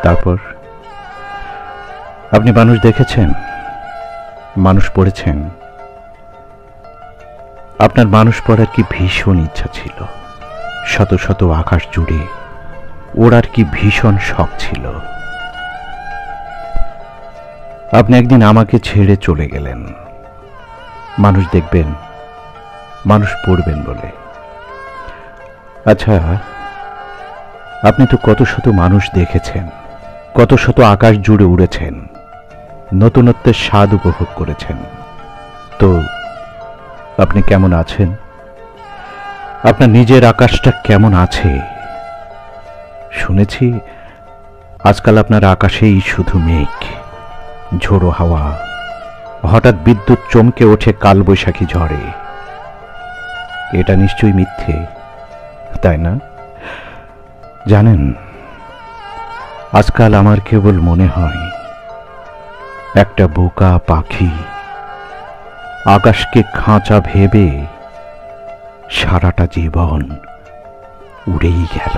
তারপর আপনি মানুষ দেখেছেন, মানুষ পড়েছেন। আপনার মানুষ পড়ার কি ভীষণ ইচ্ছা ছিল, শত শত আকাশ জুড়ে ওড়ার কি ভীষণ শখ ছিল। আপনি একদিন আমাকে ছেড়ে চলে গেলেন, মানুষ দেখবেন, মানুষ পড়বেন বলে। আচ্ছা, আপনি তো কত শত মানুষ দেখেছেন, কত শত আকাশ জুড়ে উড়েছেন, নতুনত্বের স্বাদ উপভোগ করেছেন। তো আপনি কেমন আছেন? আপনার নিজের আকাশটা কেমন আছে? শুনেছি আজকাল আপনার আকাশেই শুধু মেঘ, ঝোড়ো হাওয়া, হঠাৎ বিদ্যুৎ চমকে ওঠে কালবৈশাখী ঝড়ে। এটা নিশ্চয়ই মিথ্যে, তাই না? জানেন, আজকাল আমার কেবল মনে হয় একটা বোকা পাখি আকাশকে খাঁচা ভেবে সারাটা জীবন উড়েই গেল।